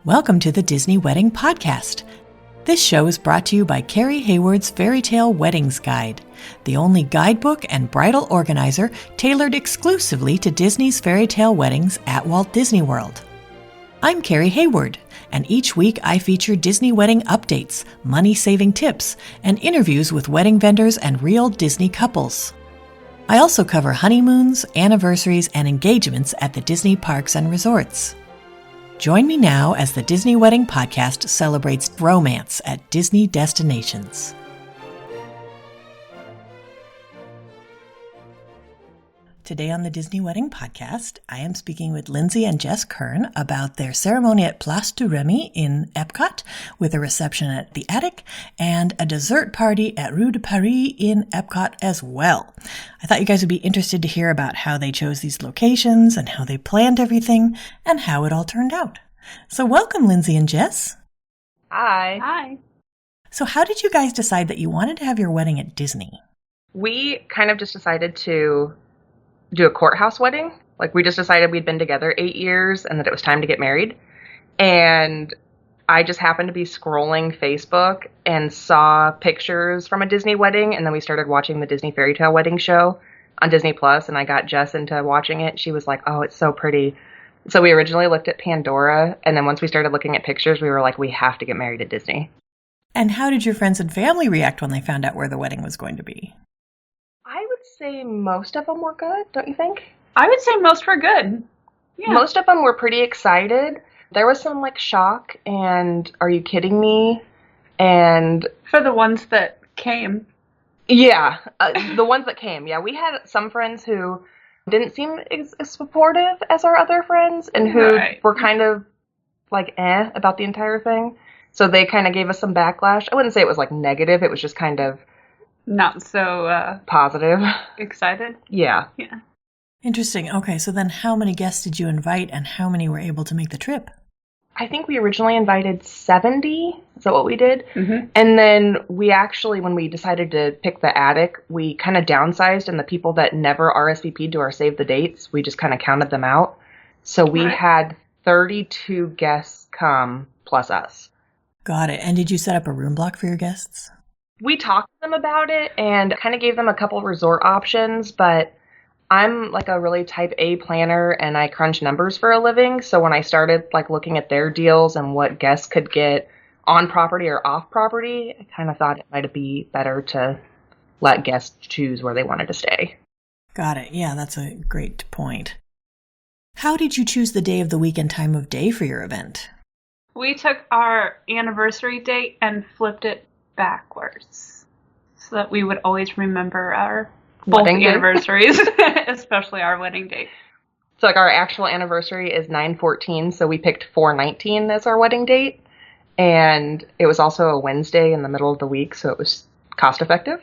Welcome to the Disney Wedding Podcast. This show is brought to you by Carrie Hayward's Fairytale Weddings Guide, the only guidebook and bridal organizer tailored exclusively to Disney's fairytale weddings at Walt Disney World. I'm Carrie Hayward, and each week I feature Disney wedding updates, money-saving tips, and interviews with wedding vendors and real Disney couples. I also cover honeymoons, anniversaries, and engagements at the Disney parks and resorts. Join me now as the Disney Wedding Podcast celebrates romance at Disney destinations. Today on the Disney Wedding Podcast, I am speaking with Lindsay and Jess Kern about their ceremony at Place de Remy in EPCOT, with a reception at the Attic and a dessert party at Rue de Paris in EPCOT as well. I thought you guys would be interested to hear about how they chose these locations and how they planned everything and how it all turned out. So welcome, Lindsay and Jess. Hi. Hi. So how did you guys decide that you wanted to have your wedding at Disney? We kind of just decided to do a courthouse wedding. Like, we just decided we'd been together 8 years and that it was time to get married. And I just happened to be scrolling Facebook and saw pictures from a Disney wedding. And then we started watching the Disney Fairytale Wedding show on Disney Plus. And I got Jess into watching it. She was like, oh, it's so pretty. So we originally looked at Pandora. And then once we started looking at pictures, we were like, we have to get married at Disney. And how did your friends and family react when they found out where the wedding was going to be? I would say most of them were good, don't you think? I would say most were good. Yeah. Most of them were pretty excited. There was some, shock and are you kidding me? And For the ones that came. yeah, the ones that came. Yeah, we had some friends who didn't seem as supportive as our other friends and who were kind of about the entire thing. So they kind of gave us some backlash. I wouldn't say it was negative. It was just kind of not so positive. Excited? Yeah. Yeah. Interesting. Okay, so then how many guests did you invite and how many were able to make the trip? I think we originally invited 70. Is that what we did? Mm-hmm. And then we actually, when we decided to pick the Attic, we kind of downsized, and the people that never RSVP'd to our Save the Dates, we just kind of counted them out. So we had 32 guests come plus us. Got it. And did you set up a room block for your guests? We talked to them about it and kind of gave them a couple resort options, but I'm a really type A planner and I crunch numbers for a living. So when I started looking at their deals and what guests could get on property or off property, I kind of thought it might be better to let guests choose where they wanted to stay. Got it. Yeah, that's a great point. How did you choose the day of the week and time of day for your event? We took our anniversary date and flipped it backwards so that we would always remember our both anniversaries, especially our wedding date. So our actual anniversary is 9/14, so we picked 4/19 as our wedding date. And it was also a Wednesday in the middle of the week, so it was cost effective.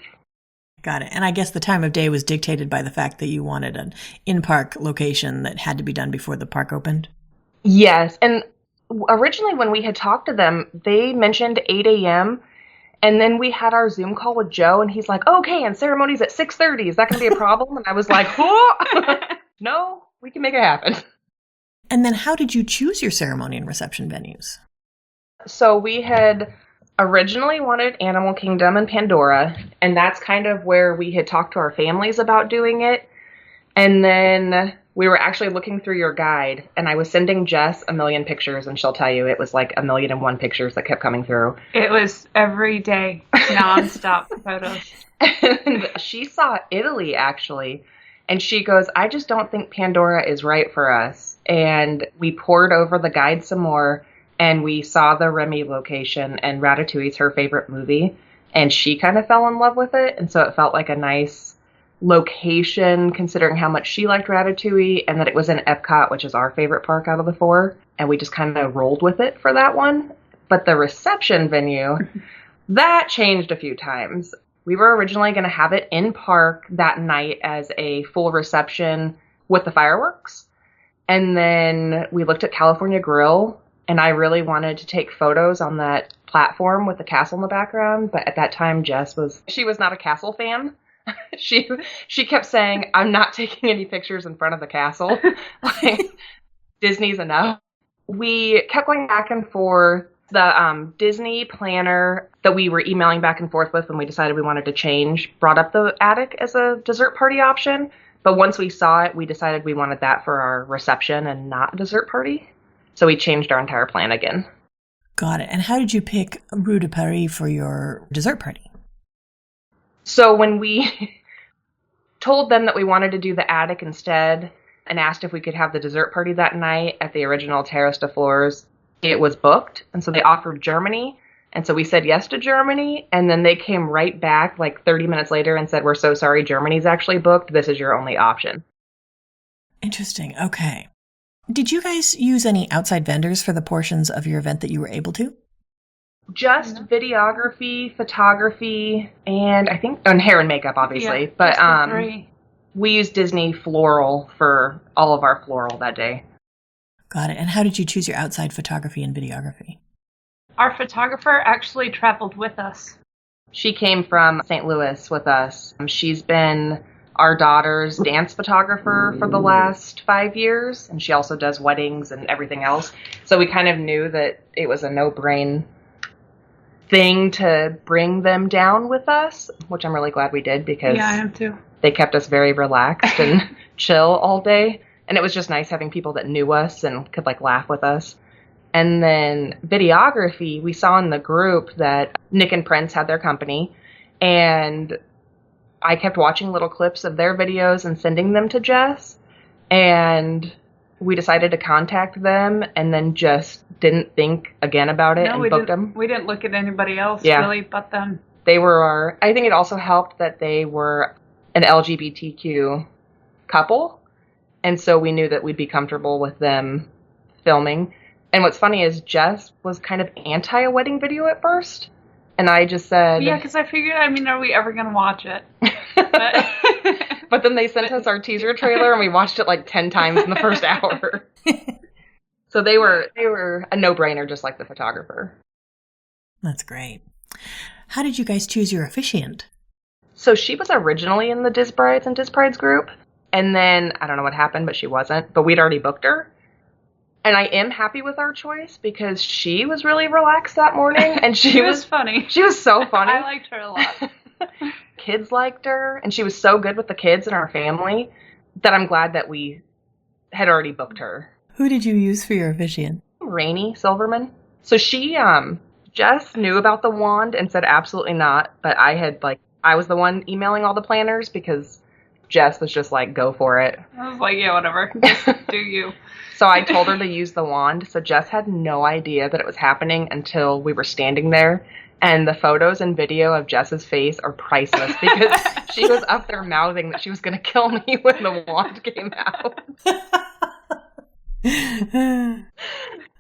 Got it. And I guess the time of day was dictated by the fact that you wanted an in-park location that had to be done before the park opened? Yes. And originally when we had talked to them, they mentioned 8 a.m., and then we had our Zoom call with Joe, and he's like, okay, and ceremony's at 6:30. Is that going to be a problem? And I was like, oh, no, we can make it happen. And then how did you choose your ceremony and reception venues? So we had originally wanted Animal Kingdom and Pandora, and that's kind of where we had talked to our families about doing it. And then we were actually looking through your guide, and I was sending Jess a million pictures, and she'll tell you it was 1,000,001 pictures that kept coming through. It was every day, nonstop photos. And she saw Italy, actually, and she goes, I just don't think Pandora is right for us. And we poured over the guide some more, and we saw the Remy location, and Ratatouille's her favorite movie, and she kind of fell in love with it, and so it felt like a nice location considering how much she liked Ratatouille, and that it was in Epcot, which is our favorite park out of the four, and we just kind of rolled with it for that one. But the reception venue, that changed a few times. We were originally going to have it in park that night as a full reception with the fireworks, and then we looked at California Grill, and I really wanted to take photos on that platform with the castle in the background, but at that time she was not a castle fan. She kept saying, I'm not taking any pictures in front of the castle. Like, Disney's enough. We kept going back and forth. The Disney planner that we were emailing back and forth with when we decided we wanted to change brought up the attic as a dessert party option. But once we saw it, we decided we wanted that for our reception and not a dessert party. So we changed our entire plan again. Got it. And how did you pick Rue de Paris for your dessert party? So when we told them that we wanted to do the attic instead and asked if we could have the dessert party that night at the original Terrace de Flores, it was booked. And so they offered Germany. And so we said yes to Germany. And then they came right back like 30 minutes later and said, we're so sorry, Germany's actually booked. This is your only option. Interesting. Okay. Did you guys use any outside vendors for the portions of your event that you were able to? Just videography, photography, and I think hair and makeup, obviously. Yeah, but we used Disney Floral for all of our floral that day. Got it. And how did you choose your outside photography and videography? Our photographer actually traveled with us. She came from St. Louis with us. She's been our daughter's dance photographer for the last 5 years, and she also does weddings and everything else. So we kind of knew that it was a no-brain thing to bring them down with us, which I'm really glad we did because I am too. They kept us very relaxed and chill all day. And it was just nice having people that knew us and could like laugh with us. And then videography, we saw in the group that Nick and Prince had their company, and I kept watching little clips of their videos and sending them to Jess, and we decided to contact them and then just didn't think again about it and booked them. We didn't look at anybody else really but them. They were I think it also helped that they were an LGBTQ couple, and so we knew that we'd be comfortable with them filming. And what's funny is Jess was kind of anti a wedding video at first. And I just said... Yeah, because I figured, are we ever going to watch it? But then they sent us our teaser trailer and we watched it like 10 times in the first hour. So they were a no-brainer, just like the photographer. That's great. How did you guys choose your officiant? So she was originally in the Diz Brides and Diz Brides group. And then, I don't know what happened, but she wasn't. But we'd already booked her. And I am happy with our choice because she was really relaxed that morning. And she was funny. She was so funny. I liked her a lot. Kids liked her. And she was so good with the kids and our family that I'm glad that we had already booked her. Who did you use for your officiant? Rainey Silverman. So she, Jess knew about the wand and said absolutely not. But I was the one emailing all the planners because Jess was just like, go for it. I was like, yeah, whatever. Just do you. So I told her to use the wand. So Jess had no idea that it was happening until we were standing there. And the photos and video of Jess's face are priceless because she was up there mouthing that she was going to kill me when the wand came out.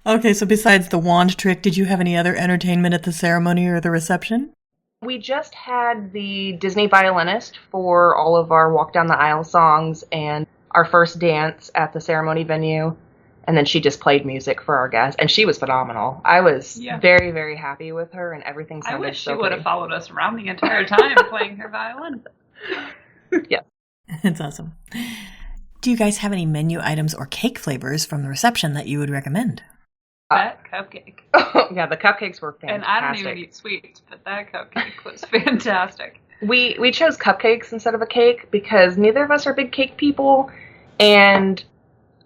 Okay, so besides the wand trick, did you have any other entertainment at the ceremony or the reception? We just had the Disney violinist for all of our walk down the aisle songs and our first dance at the ceremony venue. And then she just played music for our guests, and she was phenomenal. I was very, very happy with her, and everything sounded so good. I wish she would have followed us around the entire time playing her violin. Yeah. It's awesome. Do you guys have any menu items or cake flavors from the reception that you would recommend? That cupcake. Yeah, the cupcakes were fantastic. And I don't even eat sweets, but that cupcake was fantastic. We chose cupcakes instead of a cake because neither of us are big cake people, and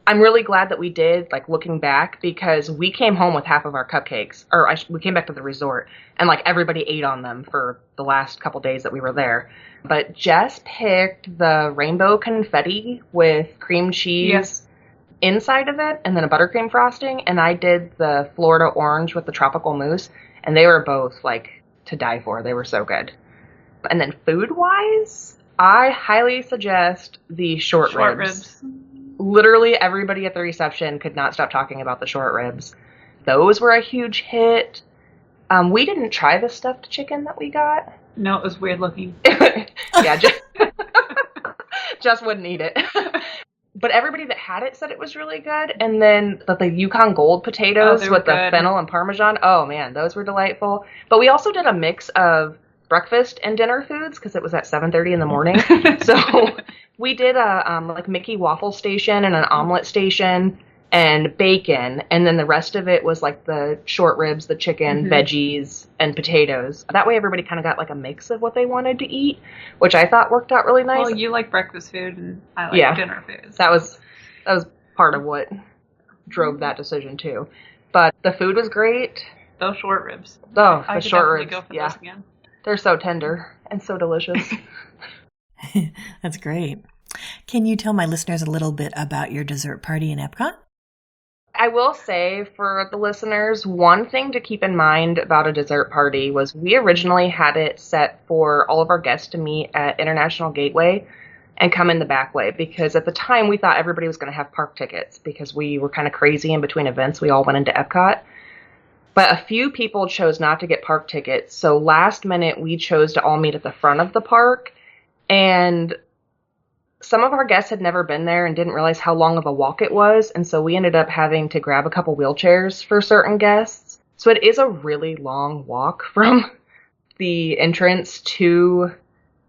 I'm really glad that we did, like, looking back, because we came home with half of our cupcakes, we came back to the resort, and, like, everybody ate on them for the last couple days that we were there. But Jess picked the rainbow confetti with cream cheese inside of it, and then a buttercream frosting, and I did the Florida orange with the tropical mousse, and they were both, like, to die for. They were so good. And then food-wise, I highly suggest the short ribs. Literally everybody at the reception could not stop talking about the short ribs. Those were a huge hit. We didn't try the stuffed chicken that we got. No, it was weird looking. Yeah, just wouldn't eat it. But everybody that had it said it was really good. And then the Yukon Gold potatoes with the fennel and Parmesan. Oh, man, those were delightful. But we also did a mix of breakfast and dinner foods because it was at 7:30 in the morning. So we did a like Mickey waffle station and an omelet station and bacon, and then the rest of it was like the short ribs, the chicken, veggies, and potatoes. That way everybody kind of got like a mix of what they wanted to eat, which I thought worked out really nice. Well, you like breakfast food and I like dinner food. That was part of what drove that decision too. But the food was great. Those short ribs. Oh, I the short ribs. Go for those again. They're so tender and so delicious. That's great. Can you tell my listeners a little bit about your dessert party in Epcot? I will say for the listeners, one thing to keep in mind about a dessert party was we originally had it set for all of our guests to meet at International Gateway and come in the back way, because at the time we thought everybody was going to have park tickets because we were kind of crazy in between events. We all went into Epcot. But a few people chose not to get park tickets. So last minute, we chose to all meet at the front of the park. And some of our guests had never been there and didn't realize how long of a walk it was. And so we ended up having to grab a couple wheelchairs for certain guests. So it is a really long walk from the entrance to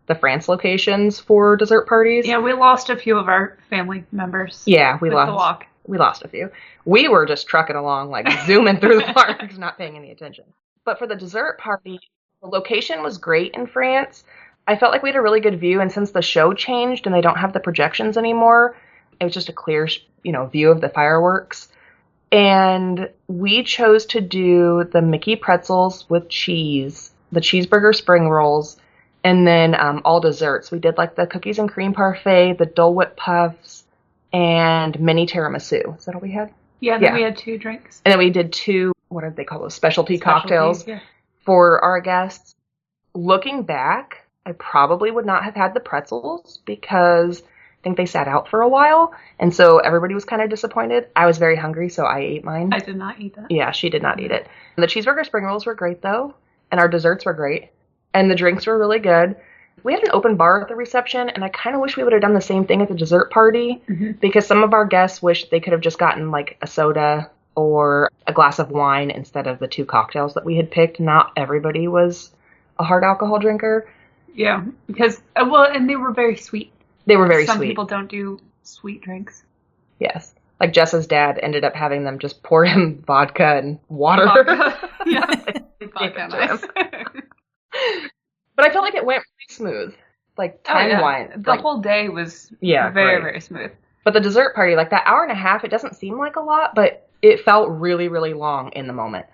the France locations for dessert parties. Yeah, we lost a few of our family members. Yeah, we lost the walk. We lost a few. We were just trucking along, like zooming through the parks, not paying any attention. But for the dessert party, the location was great in France. I felt like we had a really good view, and since the show changed and they don't have the projections anymore, it was just a clear, view of the fireworks. And we chose to do the Mickey pretzels with cheese, the cheeseburger spring rolls, and then all desserts. We did like the cookies and cream parfait, the Dole Whip puffs, and mini tiramisu. Is that all we had? Yeah, then we had 2 drinks. And then we did 2, what did they call those, specialty cocktails for our guests. Looking back, I probably would not have had the pretzels because I think they sat out for a while. And so everybody was kind of disappointed. I was very hungry, so I ate mine. I did not eat that. Yeah, she did not eat it. And the cheeseburger spring rolls were great, though. And our desserts were great. And the drinks were really good. We had an open bar at the reception, and I kind of wish we would have done the same thing at the dessert party because some of our guests wished they could have just gotten like a soda or a glass of wine instead of the 2 cocktails that we had picked. Not everybody was a hard alcohol drinker. Yeah, because, and they were very sweet. They were very sweet. Some people don't do sweet drinks. Yes. Like Jess's dad ended up having them just pour him vodka and water. Yeah, vodka, nice. But I felt like it went pretty smooth, like time-wise. The whole day was very smooth. But the dessert party, like that hour and a half, it doesn't seem like a lot, but it felt really, really long in the moment.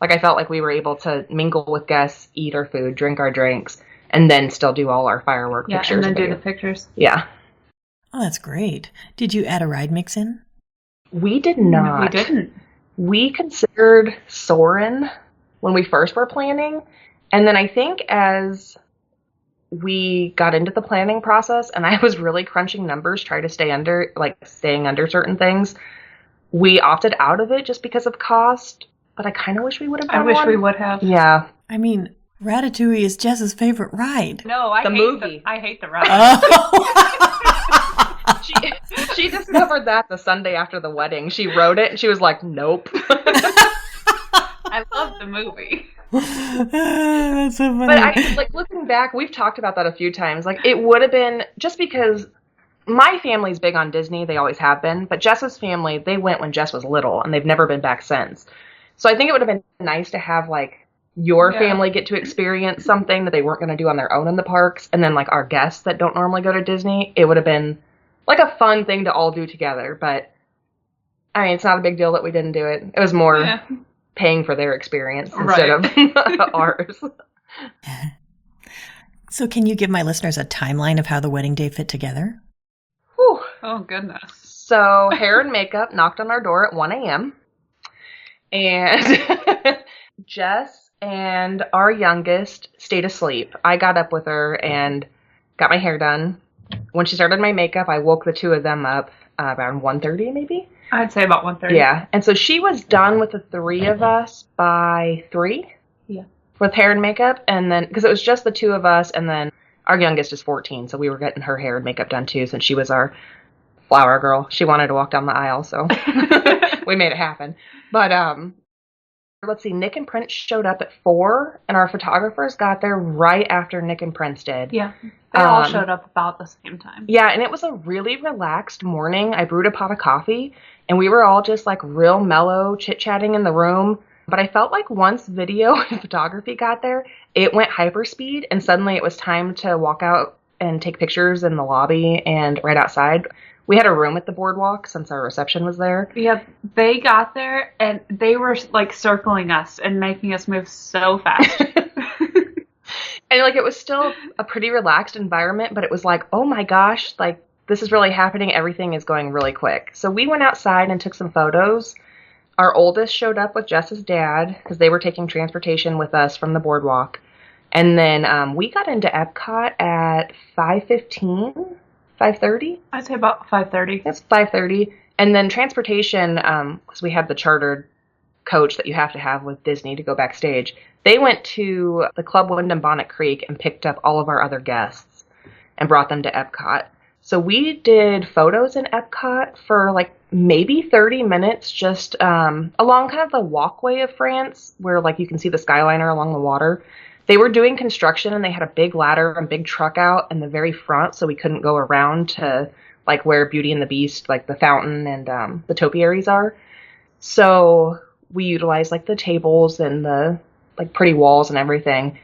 Like I felt like we were able to mingle with guests, eat our food, drink our drinks, and then still do all our firework pictures. Yeah, and then do the pictures. Yeah. Oh, that's great. Did you add a ride mix in? We did not. We didn't. We considered Soarin' when we first were planning. And then I think as we got into the planning process and I was really crunching numbers, staying under certain things, we opted out of it just because of cost. But I kind of wish we would have done one. I wish we would have. Yeah. I mean, Ratatouille is Jess's favorite ride. No, I hate the ride. Oh. She discovered that the Sunday after the wedding. She wrote it and she was like, nope. I love the movie. That's so funny. But looking back, we've talked about that a few times. Like, it would have been, just because my family's big on Disney, they always have been, but Jess's family, they went when Jess was little, and they've never been back since. So I think it would have been nice to have, your family get to experience something that they weren't going to do on their own in the parks, and then, our guests that don't normally go to Disney, it would have been, a fun thing to all do together. But, I mean, it's not a big deal that we didn't do it. It was more paying for their experience instead of ours. So can you give my listeners a timeline of how the wedding day fit together? Whew. Oh, goodness. So hair and makeup knocked on our door at 1 a.m. And Jess and our youngest stayed asleep. I got up with her and got my hair done. When she started my makeup, I woke the 2 of them up around 1:30 maybe. I'd say about 1:30. Yeah. And so she was done with the 3 of us by 3. Yeah. With hair and makeup. And then, because it was just the 2 of us, and then our youngest is 14, so we were getting her hair and makeup done too, since she was our flower girl. She wanted to walk down the aisle, so we made it happen. But let's see, Nick and Prince showed up at 4, and our photographers got there right after Nick and Prince did. Yeah, they all showed up about the same time. Yeah, and it was a really relaxed morning. I brewed a pot of coffee, and we were all just, like, real mellow, chit-chatting in the room. But I felt like once video and photography got there, it went hyperspeed, and suddenly it was time to walk out and take pictures in the lobby and right outside. We had a room at the boardwalk since our reception was there. Yeah, they got there and they were like circling us and making us move so fast. And like it was still a pretty relaxed environment, but it was like, oh my gosh, like this is really happening. Everything is going really quick. So we went outside and took some photos. Our oldest showed up with Jess's dad because they were taking transportation with us from the boardwalk. And then we got into EPCOT at 5:15. 5:30? I'd say about 5:30. It's 5:30. And then transportation, because we had the chartered coach that you have to have with Disney to go backstage, they went to the Club Wyndham Bonnet Creek and picked up all of our other guests and brought them to EPCOT. So we did photos in EPCOT for like maybe 30 minutes just along kind of the walkway of France where like you can see the Skyliner along the water. They were doing construction and they had a big ladder and big truck out in the very front, so we couldn't go around to like where Beauty and the Beast, like the fountain and the topiaries are. So we utilized like the tables and the like pretty walls and everything.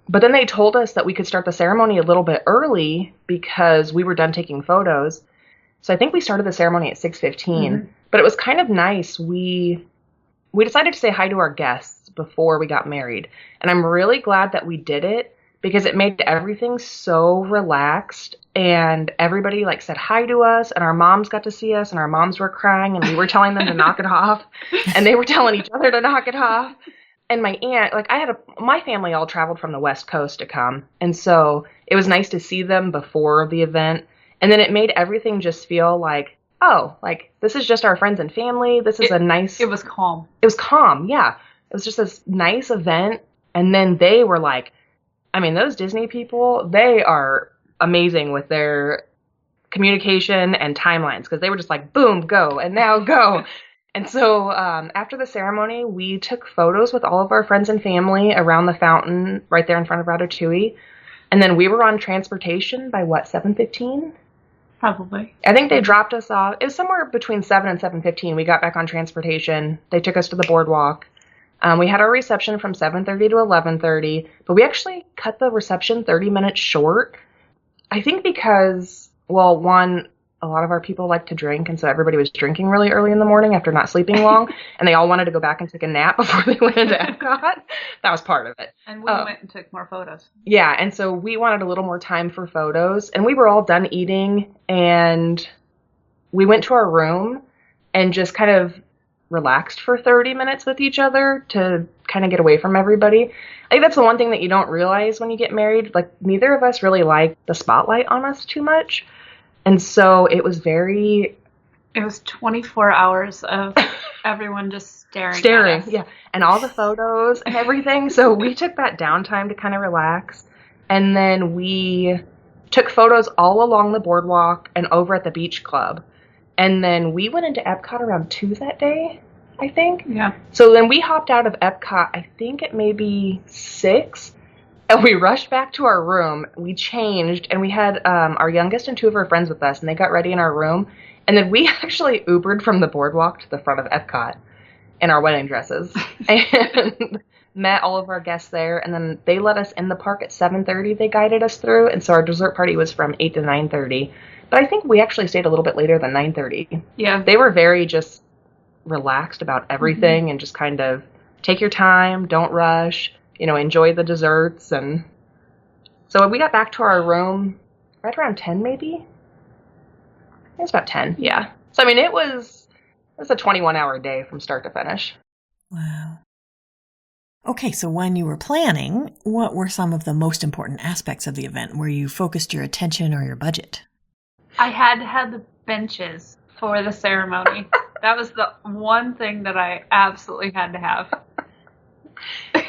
But then they told us that we could start the ceremony a little bit early because we were done taking photos. So I think we started the ceremony at 6:15, but it was kind of nice. We decided to say hi to our guests before we got married. And I'm really glad that we did it because it made everything so relaxed and everybody like said hi to us and our moms got to see us and our moms were crying and we were telling them to knock it off and they were telling each other to knock it off. And my aunt, like my family all traveled from the West Coast to come. And so it was nice to see them before the event. And then it made everything just feel like, oh, like this is just our friends and family. This is a nice... It was calm. It was calm, yeah. It was just this nice event. And then they were like, I mean, those Disney people, they are amazing with their communication and timelines because they were just like, boom, go, and now go. And so after the ceremony, we took photos with all of our friends and family around the fountain right there in front of Ratatouille. And then we were on transportation by, 7:15? Probably. I think they dropped us off. It was somewhere between 7 and 7:15. We got back on transportation. They took us to the boardwalk. We had our reception from 7:30 to 11:30, but we actually cut the reception 30 minutes short. I think because, well, one, a lot of our people like to drink, and so everybody was drinking really early in the morning after not sleeping long, and they all wanted to go back and take a nap before they went into EPCOT. That was part of it. And we went and took more photos. Yeah, and so we wanted a little more time for photos, and we were all done eating, and we went to our room and just kind of relaxed for 30 minutes with each other to kind of get away from everybody. I think that's the one thing that you don't realize when you get married. Like, neither of us really like the spotlight on us too much. And so it was very... It was 24 hours of everyone just staring at us. Yeah. And all the photos and everything. So we took that downtime to kind of relax. And then we took photos all along the boardwalk and over at the beach club. And then we went into EPCOT around 2 that day, I think. Yeah. So then we hopped out of EPCOT, I think at maybe 6. And we rushed back to our room, we changed, and we had our youngest and 2 of our friends with us, and they got ready in our room. And then we actually Ubered from the boardwalk to the front of EPCOT in our wedding dresses and met all of our guests there. And then they let us in the park at 7:30. They guided us through, and so our dessert party was from 8 to 9:30. But I think we actually stayed a little bit later than 9:30. Yeah. They were very just relaxed about everything and just kind of take your time, don't rush. Enjoy the desserts. And so we got back to our room right around 10, maybe. It was about 10, yeah. So, I mean, it was a 21-hour day from start to finish. Wow. Okay, so when you were planning, what were some of the most important aspects of the event where you focused your attention or your budget? I had to have the benches for the ceremony. That was the one thing that I absolutely had to have.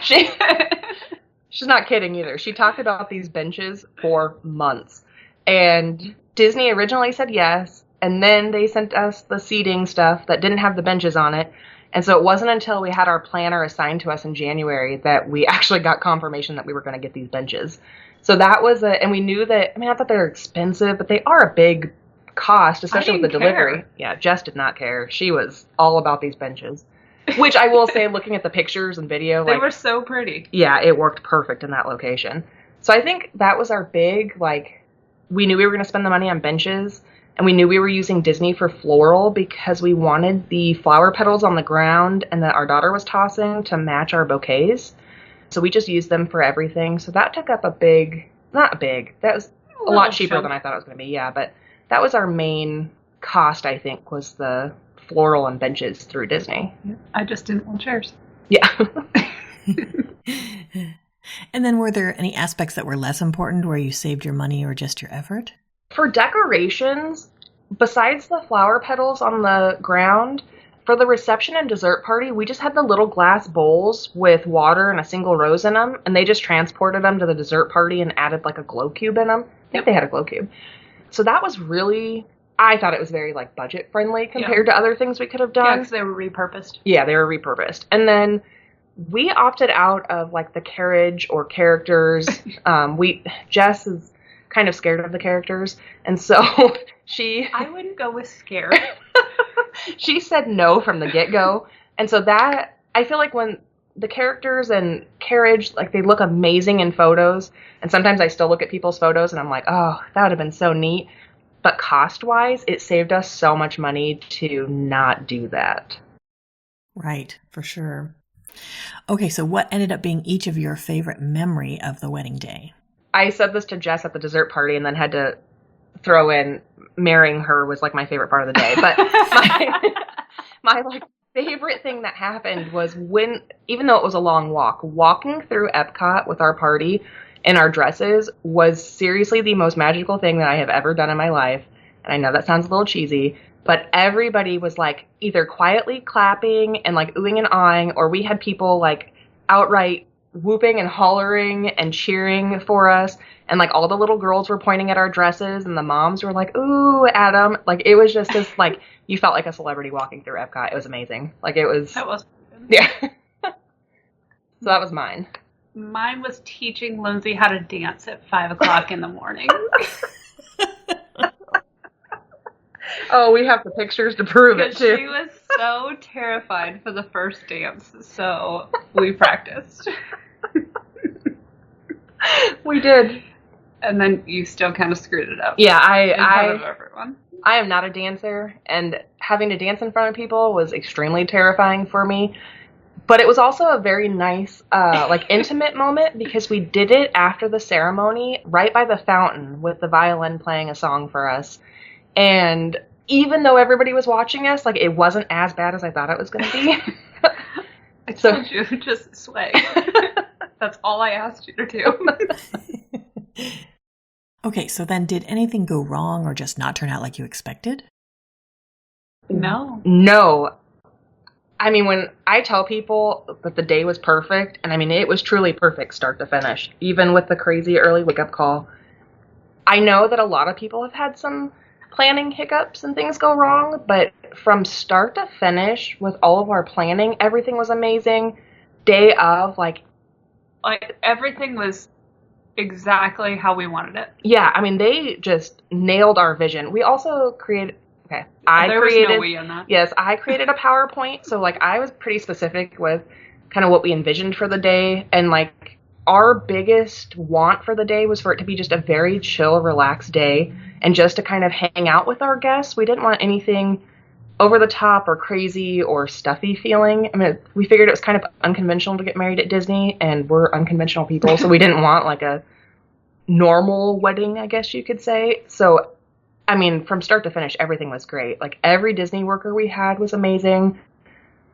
She's not kidding either. She talked about these benches for months. And Disney originally said yes, and then they sent us the seating stuff that didn't have the benches on it. And so it wasn't until we had our planner assigned to us in January that we actually got confirmation that we were going to get these benches. So that was and we knew that, I mean, not that they're expensive, but they are a big cost, especially with the delivery. Yeah, Jess did not care. She was all about these benches, which I will say, looking at the pictures and video, they were so pretty. Yeah, it worked perfect in that location. So I think that was our big, we knew we were going to spend the money on benches, and we knew we were using Disney for floral because we wanted the flower petals on the ground and that our daughter was tossing to match our bouquets. So we just used them for everything. So that took up that was a lot cheaper than I thought it was going to be. Yeah, but that was our main cost, I think, was the floral and benches through Disney. I just didn't want chairs. Yeah. And then were there any aspects that were less important where you saved your money or just your effort? For decorations, besides the flower petals on the ground, for the reception and dessert party, we just had the little glass bowls with water and a single rose in them, and they just transported them to the dessert party and added a glow cube in them. I think they had a glow cube. So that was really, I thought it was very budget friendly compared to other things we could have done. Yeah, because they were repurposed. Yeah, they were repurposed. And then we opted out of the carriage or characters. Jess is kind of scared of the characters, and so I wouldn't go with scared. She said no from the get-go. And so that, I feel like when the characters and carriage, they look amazing in photos, and sometimes I still look at people's photos and I'm like, oh, that would have been so neat. But cost-wise, it saved us so much money to not do that. Right, for sure. Okay, so what ended up being each of your favorite memory of the wedding day? I said this to Jess at the dessert party and then had to throw in marrying her was my favorite part of the day. But my favorite thing that happened was when, even though it was a long walk, walking through EPCOT with our party in our dresses was seriously the most magical thing that I have ever done in my life. And I know that sounds a little cheesy, but everybody was either quietly clapping and oohing and ahhing, or we had people outright whooping and hollering and cheering for us. And all the little girls were pointing at our dresses and the moms were ooh, Adam. It was just this, you felt like a celebrity walking through EPCOT. It was amazing. It was. That was good. Yeah. So that was mine. Mine was teaching Lindsay how to dance at 5 o'clock in the morning. Oh, we have the pictures to prove it, too. She was so terrified for the first dance, so we practiced. We did. And then you still kind of screwed it up. Yeah, in front of everyone. I am not a dancer, and having to dance in front of people was extremely terrifying for me. But it was also a very nice, intimate moment because we did it after the ceremony, right by the fountain with the violin playing a song for us. And even though everybody was watching us, it wasn't as bad as I thought it was going to be. I told you, just sway. That's all I asked you to do. Okay, so then did anything go wrong or just not turn out like you expected? No. No. I mean, when I tell people that the day was perfect, and I mean, it was truly perfect start to finish, even with the crazy early wake-up call. I know that a lot of people have had some planning hiccups and things go wrong, but from start to finish with all of our planning, everything was amazing. Day of, everything was exactly how we wanted it. Yeah, I mean, they just nailed our vision. We also created... Okay. There was no we in that. Yes, I created a PowerPoint, so I was pretty specific with kind of what we envisioned for the day, and our biggest want for the day was for it to be just a very chill, relaxed day, and just to kind of hang out with our guests. We didn't want anything over the top or crazy or stuffy feeling. I mean, we figured it was kind of unconventional to get married at Disney, and we're unconventional people, so we didn't want a normal wedding, I guess you could say. So I mean, from start to finish, everything was great. Every Disney worker we had was amazing.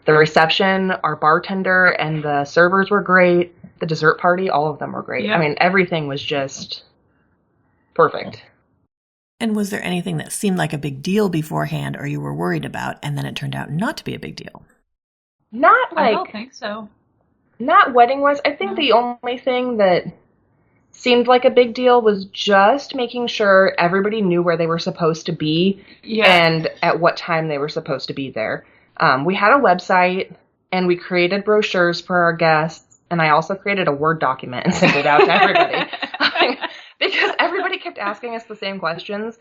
The reception, our bartender, and the servers were great. The dessert party, all of them were great. Yeah. I mean, everything was just perfect. And was there anything that seemed like a big deal beforehand or you were worried about, and then it turned out not to be a big deal? I don't think so. Not wedding-wise. I think the only thing that seemed like a big deal was just making sure everybody knew where they were supposed to be and at what time they were supposed to be there. We had a website, and we created brochures for our guests, and I also created a Word document and sent it out to everybody. Because everybody kept asking us the same questions.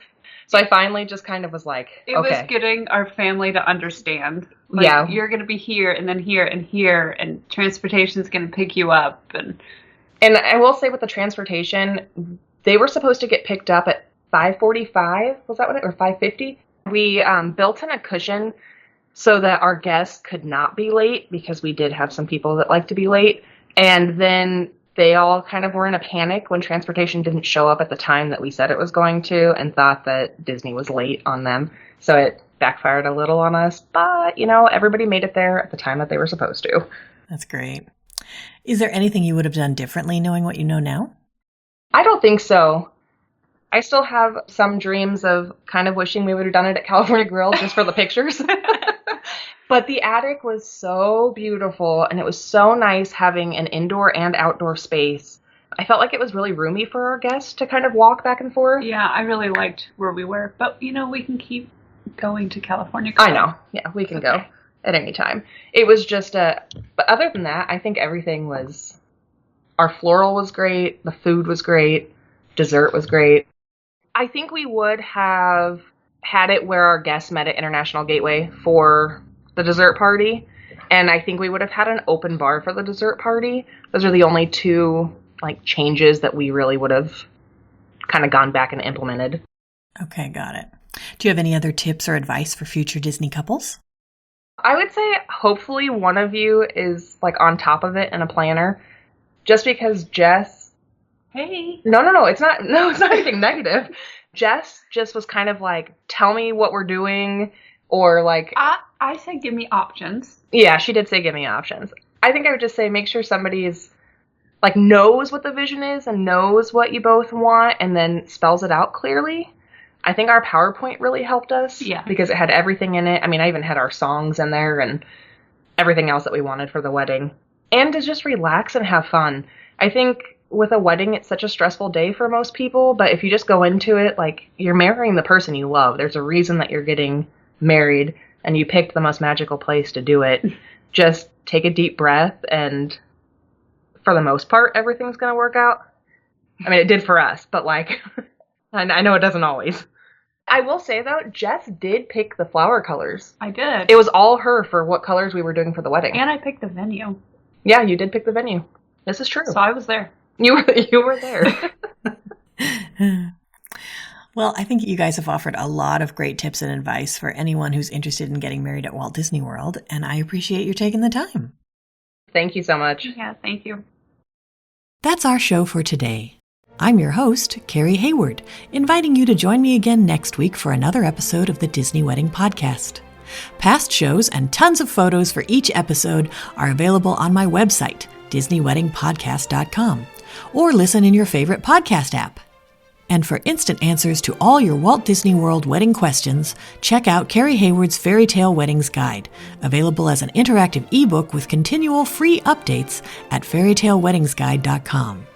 So I finally just kind of was like, It was getting our family to understand. Like, yeah. You're going to be here and then here and here, and transportation's going to pick you up. And I will say with the transportation, they were supposed to get picked up at 5:45. Was that what or 5:50? We built in a cushion so that our guests could not be late, because we did have some people that like to be late. And then they all kind of were in a panic when transportation didn't show up at the time that we said it was going to, and thought that Disney was late on them. So it backfired a little on us. But, everybody made it there at the time that they were supposed to. That's great. Is there anything you would have done differently knowing what you know now? I don't think so. I still have some dreams of kind of wishing we would have done it at California Grill just for the pictures. But the attic was so beautiful, and it was so nice having an indoor and outdoor space. I felt like it was really roomy for our guests to kind of walk back and forth. Yeah, I really liked where we were. But, we can keep going to California Grill. I know. Yeah, we can go at any time. It was just but other than that, I think everything was, our floral was great, the food was great, dessert was great. I think we would have had it where our guests met at International Gateway for the dessert party, and I think we would have had an open bar for the dessert party. Those are the only two changes that we really would have kind of gone back and implemented. Okay, got it. Do you have any other tips or advice for future Disney couples? I would say hopefully one of you is on top of it in a planner, just because Jess... Hey. No, it's not anything negative. Jess just was kind of tell me what we're doing, or I said give me options. Yeah, she did say give me options. I think I would just say make sure somebody's knows what the vision is and knows what you both want, and then spells it out clearly. I think our PowerPoint really helped us. Yeah. Because it had everything in it. I mean, I even had our songs in there and everything else that we wanted for the wedding. And to just relax and have fun. I think with a wedding, it's such a stressful day for most people, but if you just go into it you're marrying the person you love. There's a reason that you're getting married, and you picked the most magical place to do it. Just take a deep breath, and for the most part, everything's going to work out. I mean, it did for us, but I know it doesn't always. I will say, though, Jess did pick the flower colors. I did. It was all her for what colors we were doing for the wedding. And I picked the venue. Yeah, you did pick the venue. This is true. So I was there. You were there. Well, I think you guys have offered a lot of great tips and advice for anyone who's interested in getting married at Walt Disney World, and I appreciate you taking the time. Thank you so much. Yeah, thank you. That's our show for today. I'm your host, Carrie Hayward, inviting you to join me again next week for another episode of the Disney Wedding Podcast. Past shows and tons of photos for each episode are available on my website, DisneyWeddingPodcast.com, or listen in your favorite podcast app. And for instant answers to all your Walt Disney World wedding questions, check out Carrie Hayward's Fairytale Weddings Guide, available as an interactive ebook with continual free updates at fairytaleweddingsguide.com.